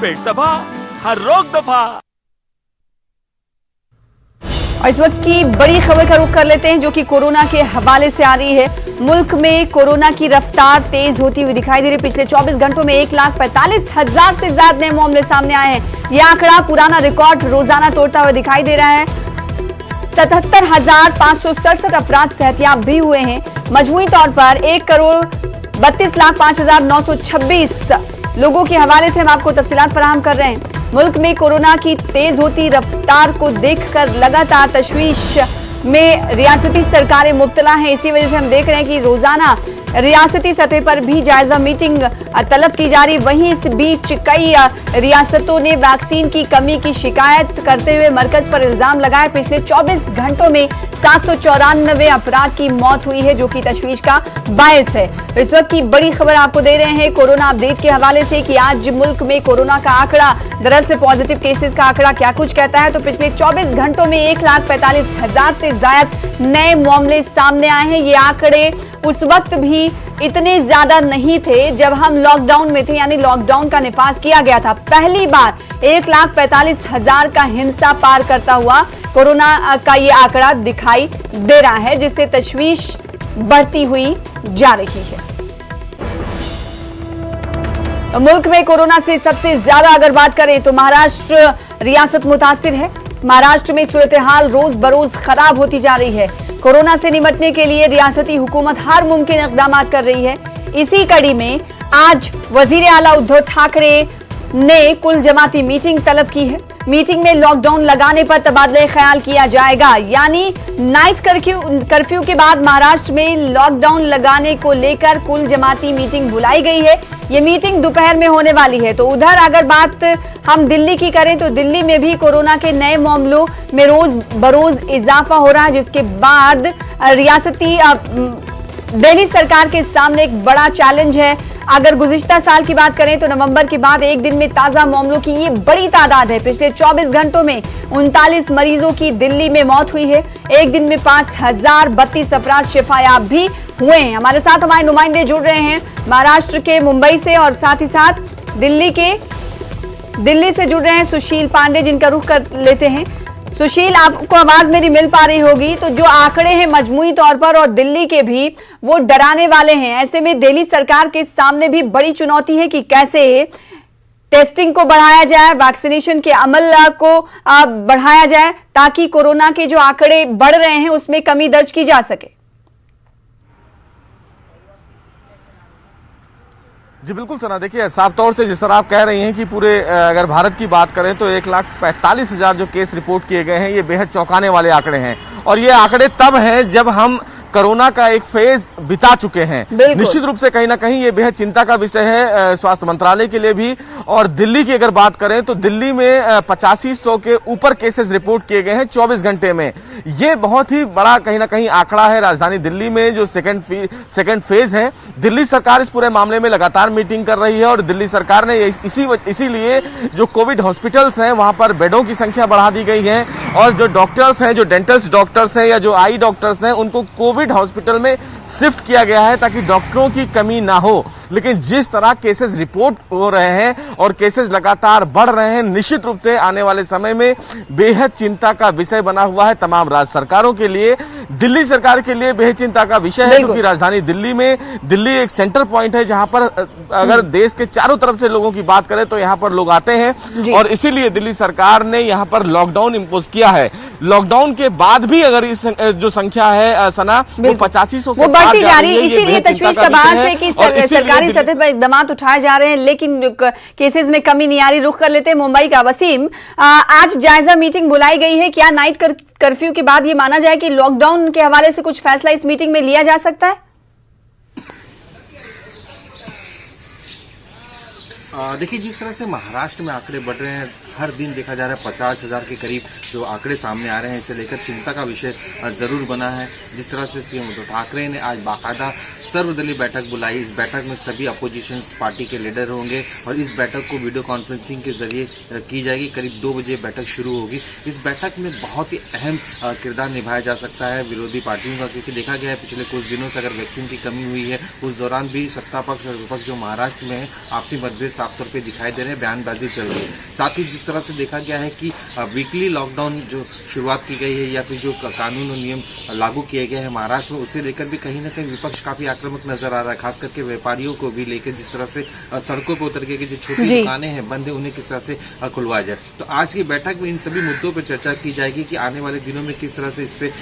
पेट सफा, हर रोग दफा। और इस वक्त की बड़ी खबर का रुख कर लेते हैं जो कि कोरोना के हवाले से आ रही है। मुल्क में कोरोना की रफ्तार तेज होती हुई दिखाई दे रही है। पिछले 24 घंटों में 1,45,000 से ज्यादा नए मामले सामने आए हैं। यह आंकड़ा पुराना रिकॉर्ड रोजाना तोड़ता हुआ दिखाई दे रहा है। 77,567 अपराध सेहतियाब भी हुए हैं। मजमूई तौर पर 1,32,05,926 लोगों के हवाले से हम आपको तफसीलात फराहम कर रहे हैं। मुल्क में कोरोना की तेज होती रफ्तार को देखकर लगातार तशवीश में रियासती सरकारें मुब्तला हैं। इसी वजह से हम देख रहे हैं कि रोजाना रियासती सतह पर भी जायजा मीटिंग तलब की जा रही। वहीं इस बीच कई रियासतों ने वैक्सीन की कमी की शिकायत करते हुए मरकज पर इल्जाम लगाया। पिछले 24 घंटों में 794 अफराद की मौत हुई है जो कि तशवीश का बायस है। इस वक्त की बड़ी खबर आपको दे रहे हैं कोरोना अपडेट के हवाले से कि आज मुल्क में कोरोना का आंकड़ा, दरअसल पॉजिटिव केसेस का आंकड़ा क्या कुछ कहता है। तो पिछले 24 घंटों में 1,45,000 से ज्यादा नए मामले सामने आए हैं। ये आंकड़े उस वक्त भी इतने ज्यादा नहीं थे जब हम लॉकडाउन में थे, यानी लॉकडाउन का निफाज किया गया था। पहली बार 1,45,000 का हिंसा पार करता हुआ कोरोना का ये आंकड़ा दिखाई दे रहा है, जिससे तशवीश बढ़ती हुई जा रही है। तो मुल्क में कोरोना से सबसे ज्यादा अगर बात करें तो महाराष्ट्र रियासत मुतासिर है। महाराष्ट्र में सूरत हाल रोज बरोज खराब होती जा रही है। कोरोना से निपटने के लिए रियासती हुकूमत हर मुमकिन इक़दाम कर रही है। इसी कड़ी में आज वजीर आला उद्धव ठाकरे ने कुल जमाती मीटिंग तलब की है। मीटिंग में लॉकडाउन लगाने पर तबादले ख्याल किया जाएगा, यानी नाइट कर्फ्यू के बाद महाराष्ट्र में लॉकडाउन लगाने को लेकर कुल जमाती मीटिंग बुलाई गई है। ये मीटिंग दोपहर में होने वाली है। तो उधर अगर बात हम दिल्ली की करें तो दिल्ली में भी कोरोना के नए मामलों में रोज बरोज इजाफा हो रहा है, जिसके बाद रियासती दिल्ली सरकार के सामने एक बड़ा चैलेंज है। अगर गुज़िश्ता साल की बात करें तो नवंबर के बाद एक दिन में ताजा मामलों की ये बड़ी तादाद है। पिछले 24 घंटों में 39 मरीजों की दिल्ली में मौत हुई है। एक दिन में 5,032 अफराद शिफायाब भी हुए हैं। हमारे साथ हमारे नुमाइंदे जुड़ रहे हैं महाराष्ट्र के मुंबई से और साथ ही साथ दिल्ली से जुड़ रहे हैं सुशील पांडे, जिनका रुख कर लेते हैं। सुशील, आपको आवाज मेरी मिल पा रही होगी। तो जो आंकड़े हैं मजमूई तौर पर और दिल्ली के भी, वो डराने वाले हैं। ऐसे में दिल्ली सरकार के सामने भी बड़ी चुनौती है कि कैसे टेस्टिंग को बढ़ाया जाए, वैक्सीनेशन के अमल को बढ़ाया जाए, ताकि कोरोना के जो आंकड़े बढ़ रहे हैं उसमें कमी दर्ज की जा सके। जी बिल्कुल सना, देखिए साफ तौर से जिस तरह आप कह रही हैं कि पूरे अगर भारत की बात करें तो 1,45,000 जो केस रिपोर्ट किए गए हैं, ये बेहद चौंकाने वाले आंकड़े हैं। और ये आंकड़े तब हैं जब हम कोरोना का एक फेज बिता चुके हैं। निश्चित रूप से कहीं ना कहीं ये बेहद चिंता का विषय है स्वास्थ्य मंत्रालय के लिए भी। और दिल्ली की अगर बात करें तो दिल्ली में 8500 के ऊपर केसेस रिपोर्ट किए गए हैं 24 घंटे में। ये बहुत ही बड़ा कहीं ना कहीं आंकड़ा है। राजधानी दिल्ली में जो सेकेंड फेज है, दिल्ली सरकार इस पूरे मामले में लगातार मीटिंग कर रही है। और दिल्ली सरकार ने इसीलिए जो कोविड हॉस्पिटल्स हैं वहां पर बेडों की संख्या बढ़ा दी गई है। और जो डॉक्टर्स हैं, जो डेंटल्स डॉक्टर्स हैं या जो आई डॉक्टर्स हैं, उनको कोविड हॉस्पिटल में शिफ्ट किया गया है ताकि डॉक्टरों की कमी ना हो। लेकिन जिस तरह केसेस रिपोर्ट हो रहे हैं और केसेस लगातार बढ़ रहे हैं, निश्चित रूप से आने वाले समय में बेहद चिंता का विषय बना हुआ है तमाम राज्य सरकारों के लिए। दिल्ली सरकार के लिए बेहद चिंता का विषय है क्योंकि राजधानी दिल्ली एक सेंटर पॉइंट है जहां पर अगर देश के चारों तरफ से लोगों की बात करें तो यहां पर लोग आते हैं। और इसीलिए दिल्ली सरकार ने यहां पर लॉकडाउन इंपोज किया है। लॉकडाउन के बाद भी अगर इस जो संख्या है सना वो 8500 वो बढ़ती जा रही है। इसीलिए तशवीश का बात है कि सरकारी सतह पर इकदाम उठाए जा रहे हैं, लेकिन केसेस में कमी नहीं आ रही। रुख कर लेते हैं मुंबई का। वसीम, आज जायजा मीटिंग बुलाई गई है। क्या नाइट कर्फ्यू के बाद ये माना जाए कि लॉकडाउन के हवाले से कुछ फैसला इस मीटिंग में लिया जा सकता है? देखिए, जिस तरह से महाराष्ट्र में आंकड़े बढ़ रहे हैं, हर दिन देखा जा रहा है 50,000 के करीब जो आंकड़े सामने आ रहे हैं, इसे लेकर चिंता का विषय जरूर बना है। जिस तरह से सीएम उद्धव ठाकरे ने आज बाकायदा सर्वदलीय बैठक बुलाई। इस बैठक में सभी अपोजिशन पार्टी के लीडर होंगे और इस बैठक को वीडियो कॉन्फ्रेंसिंग के जरिए की जाएगी। करीब 2 बजे बैठक शुरू होगी। इस बैठक में बहुत ही अहम किरदार निभाया जा सकता है विरोधी पार्टियों का, क्योंकि देखा गया है पिछले कुछ दिनों से अगर वैक्सीन की कमी हुई है, उस दौरान भी सत्ता पक्ष और विपक्ष जो महाराष्ट्र में है आपसी मतभेद साफ तौर पे दिखाई दे रहे हैं, बयानबाजी चल रही है। साथ ही जिस तरह से देखा गया है कि वीकली लॉकडाउन जो शुरुआत की गई है या फिर जो कानून और नियम लागू किए गए हैं महाराष्ट्र में, उसे लेकर भी कहीं ना कहीं विपक्ष काफी आक्रामक नजर आ रहा है, खास करके व्यापारियों को भी लेकर जिस तरह से सड़कों पर उतर के जो छोटी दुकानें हैं बंद है उन्हें किस तरह से खुलवाया जाए। तो आज की बैठक में इन सभी मुद्दों पर चर्चा की जाएगी कि आने वाले दिनों में किस तरह से इस पे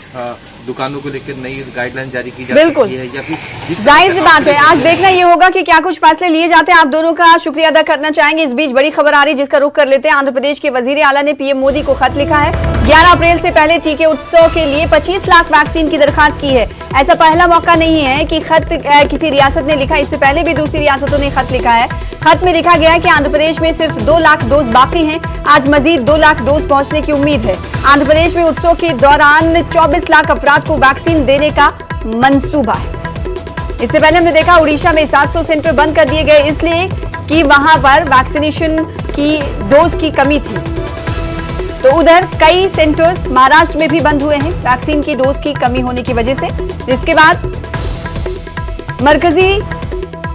दुकानों को लेकर नई गाइडलाइन जारी की जा सकती है या फिर जाहिर सी बात है आज देखना ये होगा कि क्या कुछ फैसले लिए जाते हैं। आप दोनों का शुक्रिया अदा करना चाहेंगे। इस बीच बड़ी खबर आ रही है जिसका रुख कर लेते हैं। आंध्र प्रदेश के वजीर आला ने पीएम मोदी को खत लिखा है। 11 अप्रैल से पहले टीके उत्सव के लिए 25 लाख वैक्सीन की दरखास्त की है। ऐसा पहला मौका नहीं है कि खत किसी रियासत ने लिखा, इससे पहले भी दूसरी रियासतों ने खत लिखा है। खत में लिखा गया है कि आंध्र प्रदेश में सिर्फ 2 लाख डोज बाकी हैं। आज मजीद 2 लाख डोज पहुंचने की उम्मीद है। आंध्र प्रदेश में उत्सव के दौरान 24 लाख अफराद को वैक्सीन देने का मंसूबा है। इससे पहले हमने देखा उड़ीसा में 700 सेंटर बंद कर दिए गए इसलिए कि वहां पर वैक्सीनेशन की डोज की कमी थी। तो उधर कई सेंटर्स महाराष्ट्र में भी बंद हुए हैं वैक्सीन की डोज की कमी होने की वजह से, जिसके बाद मरकजी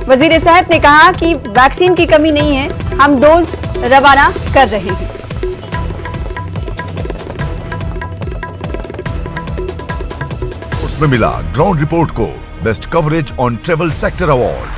वजीर सेहत ने कहा कि वैक्सीन की कमी नहीं है, हम डोज रवाना कर रहे हैं। उसमें मिला ग्राउंड रिपोर्ट को best coverage on travel sector award.